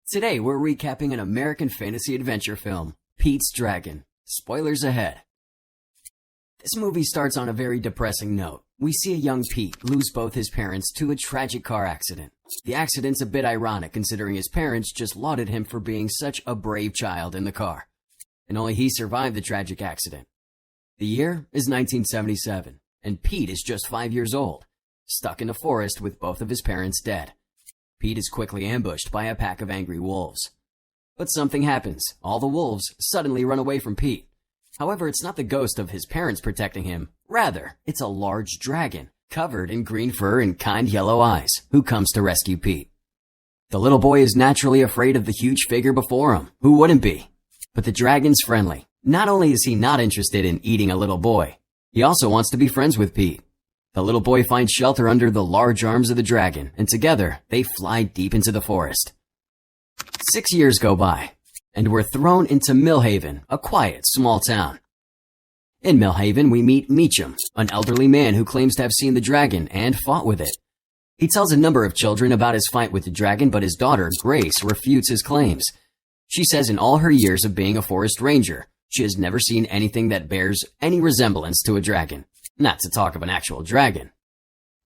Today we're recapping an American fantasy adventure film, Pete's Dragon. Spoilers ahead. This movie starts on a very depressing note. We see a young Pete lose both his parents to a tragic car accident. The accident's a bit ironic considering his parents just lauded him for being such a brave child in the car. And only he survived the tragic accident. The year is 1977, and Pete is just 5 years old, stuck in a forest with both of his parents dead. Pete is quickly ambushed by a pack of angry wolves. But something happens. All the wolves suddenly run away from Pete. However, it's not the ghost of his parents protecting him. Rather, it's a large dragon, covered in green fur and kind yellow eyes, who comes to rescue Pete. The little boy is naturally afraid of the huge figure before him. Who wouldn't be? But the dragon's friendly. Not only is he not interested in eating a little boy, he also wants to be friends with Pete. The little boy finds shelter under the large arms of the dragon, and together, they fly deep into the forest. 6 years go by, and we're thrown into Millhaven, a quiet, small town. In Millhaven, we meet Meacham, an elderly man who claims to have seen the dragon and fought with it. He tells a number of children about his fight with the dragon, but his daughter, Grace, refutes his claims. She says in all her years of being a forest ranger, she has never seen anything that bears any resemblance to a dragon, not to talk of an actual dragon.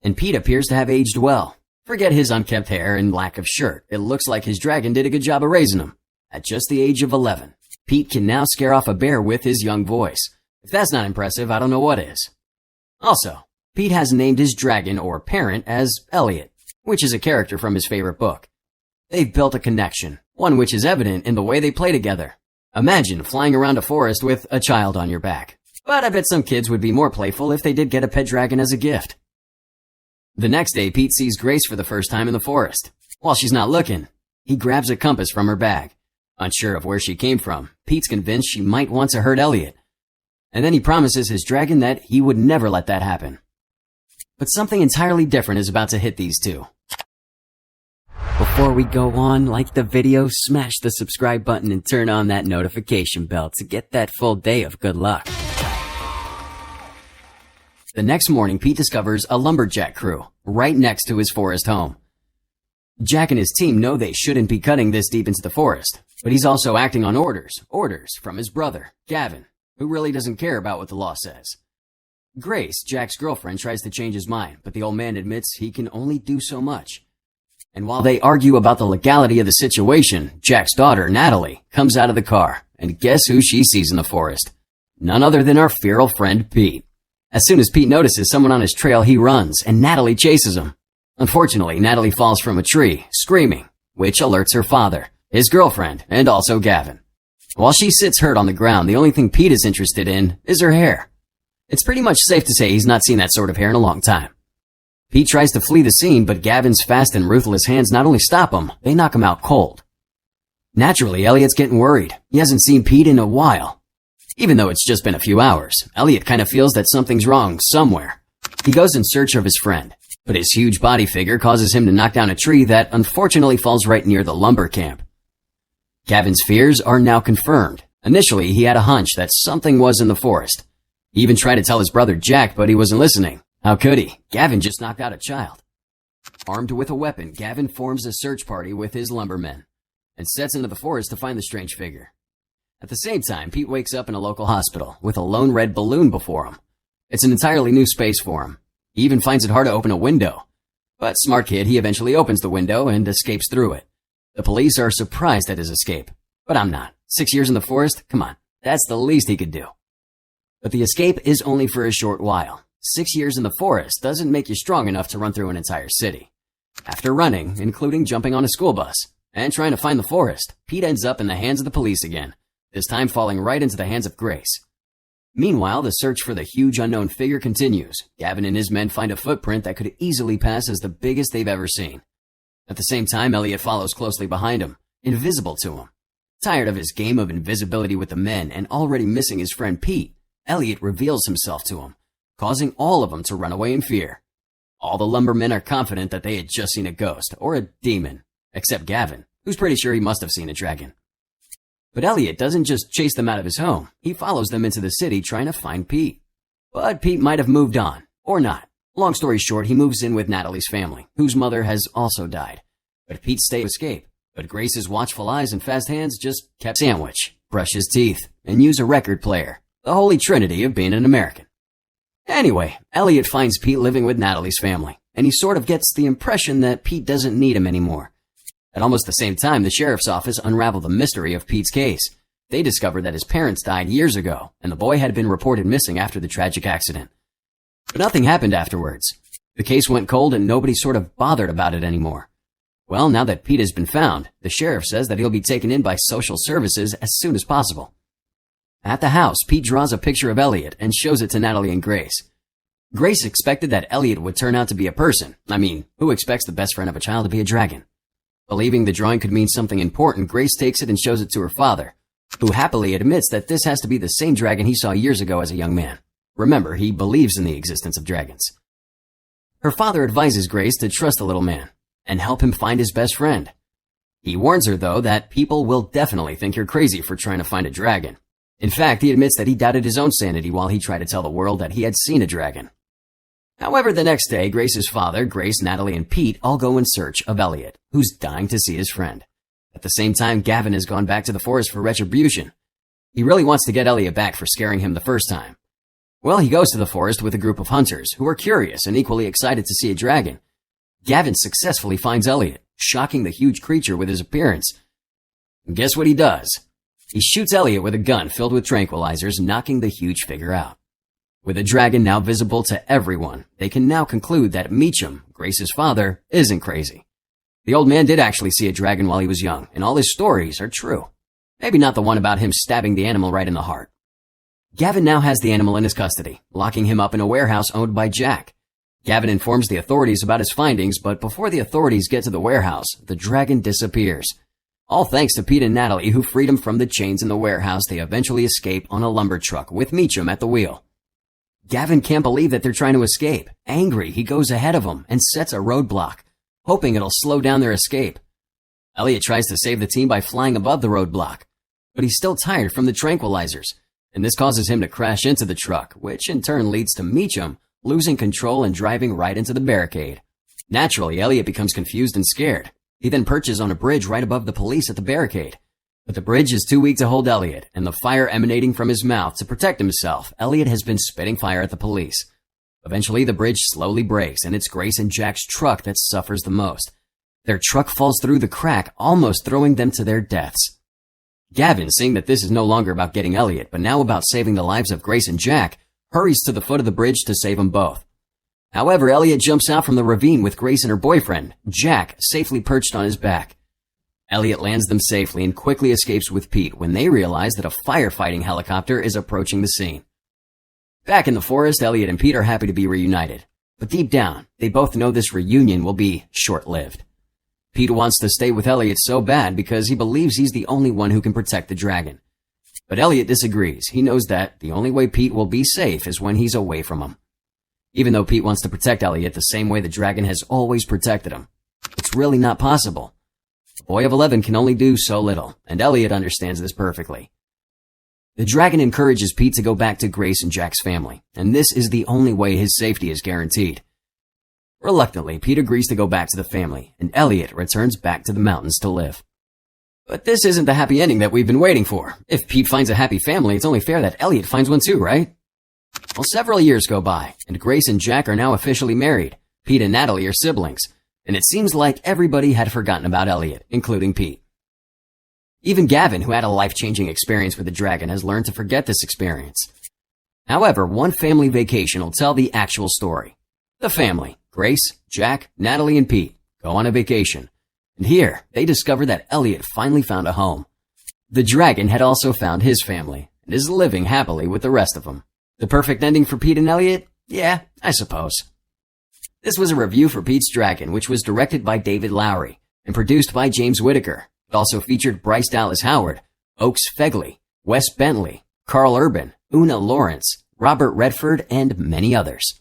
And Pete appears to have aged well. Forget his unkempt hair and lack of shirt. It looks like his dragon did a good job of raising him. At just the age of 11, Pete can now scare off a bear with his young voice. If that's not impressive, I don't know what is. Also, Pete has named his dragon or parent as Elliot, which is a character from his favorite book. They've built a connection, one which is evident in the way they play together. Imagine flying around a forest with a child on your back. But I bet some kids would be more playful if they did get a pet dragon as a gift. The next day, Pete sees Grace for the first time in the forest. While she's not looking, he grabs a compass from her bag. Unsure of where she came from, Pete's convinced she might want to hurt Elliot. And then he promises his dragon that he would never let that happen. But something entirely different is about to hit these two. Before we go on, like the video, smash the subscribe button and turn on that notification bell to get that full day of good luck. The next morning, Pete discovers a lumberjack crew right next to his forest home. Jack and his team know they shouldn't be cutting this deep into the forest, but he's also acting on orders from his brother, Gavin, who really doesn't care about what the law says. Grace, Jack's girlfriend, tries to change his mind, but the old man admits he can only do so much. And while they argue about the legality of the situation, Jack's daughter, Natalie, comes out of the car, and guess who she sees in the forest? None other than our feral friend, Pete. As soon as Pete notices someone on his trail, he runs, and Natalie chases him. Unfortunately, Natalie falls from a tree, screaming, which alerts her father, his girlfriend, and also Gavin. While she sits hurt on the ground, the only thing Pete is interested in is her hair. It's pretty much safe to say he's not seen that sort of hair in a long time. Pete tries to flee the scene, but Gavin's fast and ruthless hands not only stop him, they knock him out cold. Naturally, Elliot's getting worried. He hasn't seen Pete in a while. Even though it's just been a few hours, Elliot kind of feels that something's wrong somewhere. He goes in search of his friend, but his huge body figure causes him to knock down a tree that unfortunately falls right near the lumber camp. Gavin's fears are now confirmed. Initially, he had a hunch that something was in the forest. He even tried to tell his brother Jack, but he wasn't listening. How could he? Gavin just knocked out a child. Armed with a weapon, Gavin forms a search party with his lumbermen and sets into the forest to find the strange figure. At the same time, Pete wakes up in a local hospital with a lone red balloon before him. It's an entirely new space for him. He even finds it hard to open a window. But smart kid, he eventually opens the window and escapes through it. The police are surprised at his escape, but I'm not. 6 years in the forest? Come on, that's the least he could do. But the escape is only for a short while. 6 years in the forest doesn't make you strong enough to run through an entire city. After running, including jumping on a school bus, and trying to find the forest, Pete ends up in the hands of the police again, this time falling right into the hands of Grace. Meanwhile, the search for the huge unknown figure continues. Gavin and his men find a footprint that could easily pass as the biggest they've ever seen. At the same time, Elliot follows closely behind him, invisible to him. Tired of his game of invisibility with the men and already missing his friend Pete, Elliot reveals himself to him, causing all of them to run away in fear. All the lumbermen are confident that they had just seen a ghost or a demon, except Gavin, who's pretty sure he must have seen a dragon. But Elliot doesn't just chase them out of his home. He follows them into the city trying to find Pete. But Pete might have moved on, or not. Long story short, he moves in with Natalie's family, whose mother has also died. But Pete stays to escape. But Grace's watchful eyes and fast hands just kept sandwich, brush his teeth, and use a record player. The holy trinity of being an American. Anyway, Elliot finds Pete living with Natalie's family, and he sort of gets the impression that Pete doesn't need him anymore. At almost the same time, the sheriff's office unraveled the mystery of Pete's case. They discovered that his parents died years ago, and the boy had been reported missing after the tragic accident. But nothing happened afterwards. The case went cold and nobody sort of bothered about it anymore. Well, now that Pete has been found, the sheriff says that he'll be taken in by social services as soon as possible. At the house, Pete draws a picture of Elliot and shows it to Natalie and Grace. Grace expected that Elliot would turn out to be a person. I mean, who expects the best friend of a child to be a dragon? Believing the drawing could mean something important, Grace takes it and shows it to her father, who happily admits that this has to be the same dragon he saw years ago as a young man. Remember, he believes in the existence of dragons. Her father advises Grace to trust the little man and help him find his best friend. He warns her, though, that people will definitely think you're crazy for trying to find a dragon. In fact, he admits that he doubted his own sanity while he tried to tell the world that he had seen a dragon. However, the next day, Grace's father, Grace, Natalie, and Pete all go in search of Elliot, who's dying to see his friend. At the same time, Gavin has gone back to the forest for retribution. He really wants to get Elliot back for scaring him the first time. Well, he goes to the forest with a group of hunters who are curious and equally excited to see a dragon. Gavin successfully finds Elliot, shocking the huge creature with his appearance. And guess what he does? He shoots Elliot with a gun filled with tranquilizers, knocking the huge figure out. With the dragon now visible to everyone, they can now conclude that Meacham, Grace's father, isn't crazy. The old man did actually see a dragon while he was young, and all his stories are true. Maybe not the one about him stabbing the animal right in the heart. Gavin now has the animal in his custody, locking him up in a warehouse owned by Jack. Gavin informs the authorities about his findings, but before the authorities get to the warehouse, the dragon disappears. All thanks to Pete and Natalie, who freed him from the chains in the warehouse. They eventually escape on a lumber truck with Meacham at the wheel. Gavin can't believe that they're trying to escape. Angry, he goes ahead of them and sets a roadblock, hoping it'll slow down their escape. Elliot tries to save the team by flying above the roadblock, but he's still tired from the tranquilizers, and this causes him to crash into the truck, which in turn leads to Meacham losing control and driving right into the barricade. Naturally, Elliot becomes confused and scared. He then perches on a bridge right above the police at the barricade. But the bridge is too weak to hold Elliot, and the fire emanating from his mouth to protect himself, Elliot has been spitting fire at the police. Eventually, the bridge slowly breaks, and it's Grace and Jack's truck that suffers the most. Their truck falls through the crack, almost throwing them to their deaths. Gavin, seeing that this is no longer about getting Elliot, but now about saving the lives of Grace and Jack, hurries to the foot of the bridge to save them both. However, Elliot jumps out from the ravine with Grace and her boyfriend, Jack, safely perched on his back. Elliot lands them safely and quickly escapes with Pete when they realize that a firefighting helicopter is approaching the scene. Back in the forest, Elliot and Pete are happy to be reunited. But deep down, they both know this reunion will be short-lived. Pete wants to stay with Elliot so bad because he believes he's the only one who can protect the dragon. But Elliot disagrees. He knows that the only way Pete will be safe is when he's away from him. Even though Pete wants to protect Elliot the same way the dragon has always protected him, it's really not possible. A boy of 11 can only do so little, and Elliot understands this perfectly. The dragon encourages Pete to go back to Grace and Jack's family, and this is the only way his safety is guaranteed. Reluctantly, Pete agrees to go back to the family, and Elliot returns back to the mountains to live. But this isn't the happy ending that we've been waiting for. If Pete finds a happy family, it's only fair that Elliot finds one too, right? Well, several years go by, and Grace and Jack are now officially married. Pete and Natalie are siblings, and it seems like everybody had forgotten about Elliot, including Pete. Even Gavin, who had a life-changing experience with the dragon, has learned to forget this experience. However, one family vacation will tell the actual story. The family, Grace, Jack, Natalie, and Pete, go on a vacation. And here, they discover that Elliot finally found a home. The dragon had also found his family, and is living happily with the rest of them. The perfect ending for Pete and Elliot? Yeah, I suppose. This was a review for Pete's Dragon, which was directed by David Lowery and produced by James Whitaker. It also featured Bryce Dallas Howard, Oaks Fegley, Wes Bentley, Carl Urban, Una Lawrence, Robert Redford, and many others.